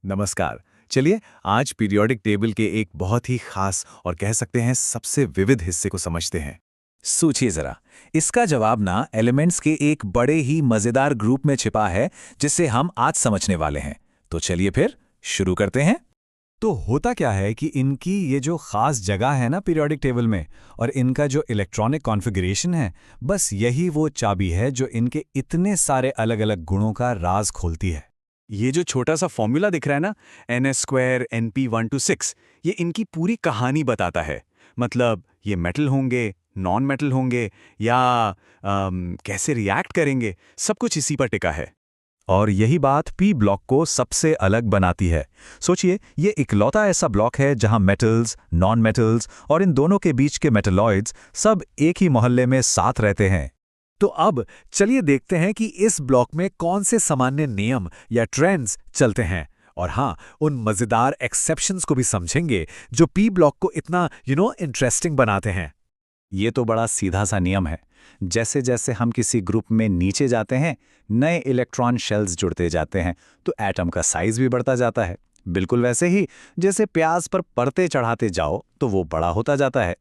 नमस्कार। चलिए आज पीरियोडिक टेबल के एक बहुत ही खास और कह सकते हैं सबसे विविध हिस्से को समझते हैं। सोचिए जरा, इसका जवाब ना एलिमेंट्स के एक बड़े ही मजेदार ग्रुप में छिपा है जिसे हम आज समझने वाले हैं। तो चलिए फिर शुरू करते हैं। तो होता क्या है कि इनकी ये जो खास जगह है ना पीरियोडिक टेबल में, और इनका जो इलेक्ट्रॉनिक कॉन्फ़िगरेशन है, बस यही वो चाबी है जो इनके इतने सारे अलग अलग गुणों का राज खोलती है। ये जो छोटा सा फॉर्मूला दिख रहा है ना, NS² NP126, ये इनकी पूरी कहानी बताता है। मतलब ये मेटल होंगे, नॉन मेटल होंगे या कैसे रिएक्ट करेंगे, सब कुछ इसी पर टिका है। और यही बात पी ब्लॉक को सबसे अलग बनाती है। सोचिए, ये इकलौता ऐसा ब्लॉक है जहां मेटल्स, नॉन मेटल्स और इन दोनों के बीच के मेटलॉइड्स सब एक ही मोहल्ले में साथ रहते हैं। तो अब चलिए देखते हैं कि इस ब्लॉक में कौन से सामान्य नियम या ट्रेंड्स चलते हैं, और हाँ, उन मजेदार एक्सेप्शंस को भी समझेंगे जो पी ब्लॉक को इतना इंटरेस्टिंग बनाते हैं। ये तो बड़ा सीधा सा नियम है। जैसे जैसे हम किसी ग्रुप में नीचे जाते हैं, नए इलेक्ट्रॉन शेल्स जुड़ते जाते हैं, तो एटम का साइज भी बढ़ता जाता है। बिल्कुल वैसे ही जैसे प्याज पर परतें चढ़ाते जाओ तो वो बड़ा होता जाता है।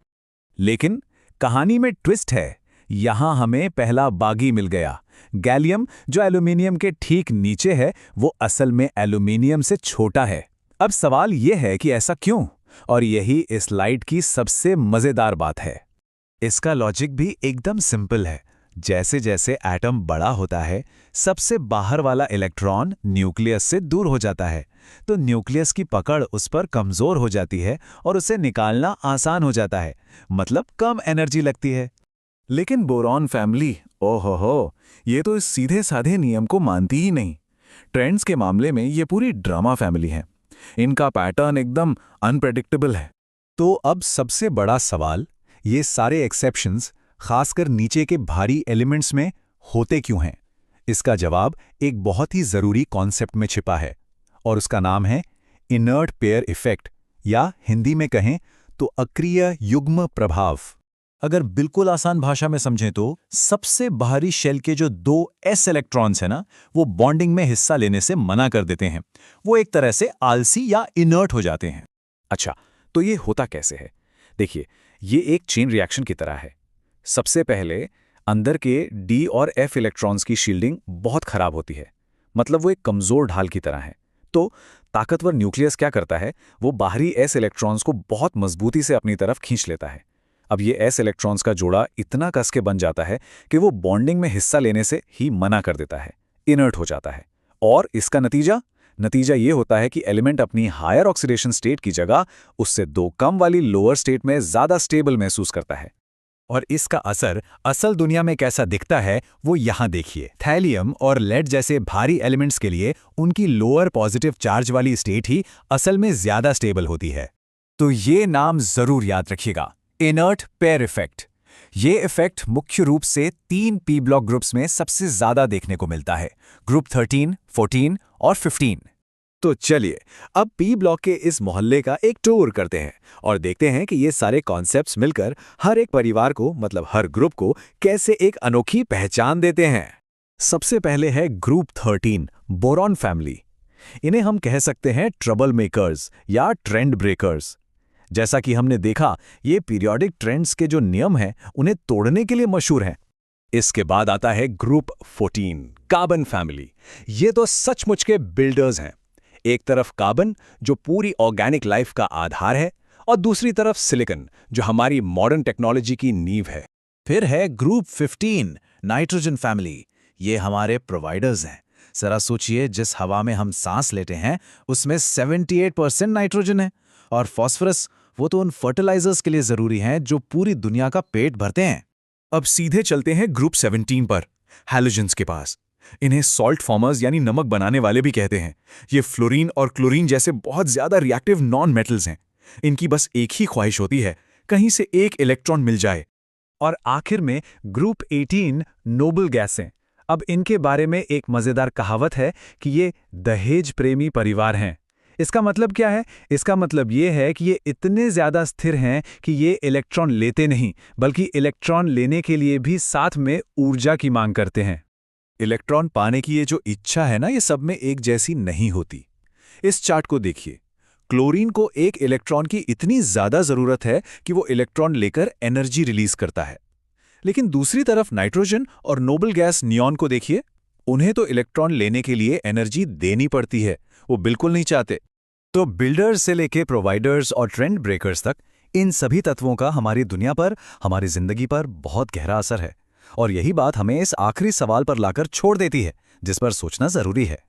लेकिन कहानी में ट्विस्ट है। यहाँ हमें पहला बागी मिल गया। गैलियम, जो एल्यूमिनियम के ठीक नीचे है, वो असल में एल्यूमिनियम से छोटा है। अब सवाल ये है कि ऐसा क्यों, और यही इस स्लाइड की सबसे मजेदार बात है। इसका लॉजिक भी एकदम सिंपल है। जैसे जैसे एटम बड़ा होता है, सबसे बाहर वाला इलेक्ट्रॉन न्यूक्लियस से दूर हो जाता है, तो न्यूक्लियस की पकड़ उस पर कमजोर हो जाती है और उसे निकालना आसान हो जाता है, मतलब कम एनर्जी लगती है। लेकिन बोरॉन फैमिली, ओहो, ये तो इस सीधे साधे नियम को मानती ही नहीं। ट्रेंड्स के मामले में ये पूरी ड्रामा फैमिली है। इनका पैटर्न एकदम अनप्रेडिक्टेबल है। तो अब सबसे बड़ा सवाल, ये सारे एक्सेप्शंस खासकर नीचे के भारी एलिमेंट्स में होते क्यों हैं? इसका जवाब एक बहुत ही जरूरी कॉन्सेप्ट में छिपा है, और उसका नाम है इनर्ट पेयर इफेक्ट, या हिंदी में कहें तो अक्रिय युग्म प्रभाव। अगर बिल्कुल आसान भाषा में समझें तो सबसे बाहरी शेल के जो 2 s इलेक्ट्रॉन्स हैं ना, वो बॉन्डिंग में हिस्सा लेने से मना कर देते हैं। वो एक तरह से आलसी या इनर्ट हो जाते हैं। अच्छा, तो ये होता कैसे है? देखिए, ये एक चेन रिएक्शन की तरह है। सबसे पहले अंदर के D और F इलेक्ट्रॉन्स की शील्डिंग बहुत खराब होती है, मतलब वो एक कमजोर ढाल की तरह है। तो ताकतवर न्यूक्लियस क्या करता है, वो बाहरी S इलेक्ट्रॉन्स को बहुत मजबूती से अपनी तरफ खींच लेता है। अब ये S इलेक्ट्रॉन्स का जोड़ा इतना कस के बन जाता है कि वो बॉन्डिंग में हिस्सा लेने से ही मना कर देता है, इनर्ट हो जाता है। और इसका नतीजा ये होता है कि एलिमेंट अपनी हायर ऑक्सीडेशन स्टेट की जगह उससे 2 कम वाली लोअर स्टेट में ज्यादा स्टेबल महसूस करता है। और इसका असर असल दुनिया में कैसा दिखता है, वो यहाँ देखिए। थैलियम और लेड जैसे भारी एलिमेंट्स के लिए उनकी लोअर पॉजिटिव चार्ज वाली स्टेट ही असल में ज्यादा स्टेबल होती है। तो ये नाम जरूर याद रखिएगा, इनर्ट पेयर इफेक्ट। ये इफेक्ट मुख्य रूप से 3 पी ब्लॉक ग्रुप्स में सबसे ज्यादा देखने को मिलता है, ग्रुप 13, 14 और 15। तो चलिए अब पी ब्लॉक के इस मोहल्ले का एक टूर करते हैं और देखते हैं कि ये सारे कॉन्सेप्ट्स मिलकर हर एक परिवार को, मतलब हर ग्रुप को, कैसे एक अनोखी पहचान देते हैं। सबसे पहले है ग्रुप 13, बोरॉन फैमिली। इन्हें हम कह सकते हैं ट्रबल मेकर्स या ट्रेंड ब्रेकर्स। जैसा कि हमने देखा, ये पीरियोडिक ट्रेंड्स के जो नियम हैं उन्हें तोड़ने के लिए मशहूर हैं। इसके बाद आता है ग्रुप 14, कार्बन फैमिली। ये तो सचमुच के बिल्डर्स हैं। एक तरफ कार्बन, जो पूरी ऑर्गेनिक लाइफ का आधार है, और दूसरी तरफ सिलिकॉन, जो हमारी मॉडर्न टेक्नोलॉजी की नींव है। फिर है ग्रुप 15, नाइट्रोजन फैमिली। ये हमारे प्रोवाइडर्स हैं। जरा सोचिए, जिस हवा में हम सांस लेते हैं उसमें 78% नाइट्रोजन है, और फॉस्फोरस, वो तो उन फर्टिलाइजर्स के लिए जरूरी हैं जो पूरी दुनिया का पेट भरते हैं। अब सीधे चलते हैं ग्रुप 17 पर, हैलोजेंस के पास। इन्हें सॉल्ट फॉर्मर्स यानी नमक बनाने वाले भी कहते हैं। ये फ्लोरीन और क्लोरीन जैसे बहुत ज्यादा रिएक्टिव नॉन मेटल्स हैं। इनकी बस एक ही ख्वाहिश होती है, कहीं से एक इलेक्ट्रॉन मिल जाए। और आखिर में ग्रुप 18, नोबल गैसें। अब इनके बारे में एक मजेदार कहावत है कि ये दहेज प्रेमी परिवार हैं। इसका मतलब क्या है? इसका मतलब ये है कि ये इतने ज्यादा स्थिर हैं कि ये इलेक्ट्रॉन लेते नहीं, बल्कि इलेक्ट्रॉन लेने के लिए भी साथ में ऊर्जा की मांग करते हैं। इलेक्ट्रॉन पाने की ये जो इच्छा है ना, ये सब में एक जैसी नहीं होती। इस चार्ट को देखिए। क्लोरीन को एक इलेक्ट्रॉन की इतनी ज्यादा जरूरत है कि वो इलेक्ट्रॉन लेकर एनर्जी रिलीज करता है। लेकिन दूसरी तरफ नाइट्रोजन और नोबल गैस नियॉन को देखिए। उन्हें तो इलेक्ट्रॉन लेने के लिए एनर्जी देनी पड़ती है, वो बिल्कुल नहीं चाहते। तो बिल्डर्स से लेके प्रोवाइडर्स और ट्रेंड ब्रेकर्स तक इन सभी तत्वों का हमारी दुनिया पर, हमारी जिंदगी पर बहुत गहरा असर है। और यही बात हमें इस आखिरी सवाल पर लाकर छोड़ देती है, जिस पर सोचना जरूरी है।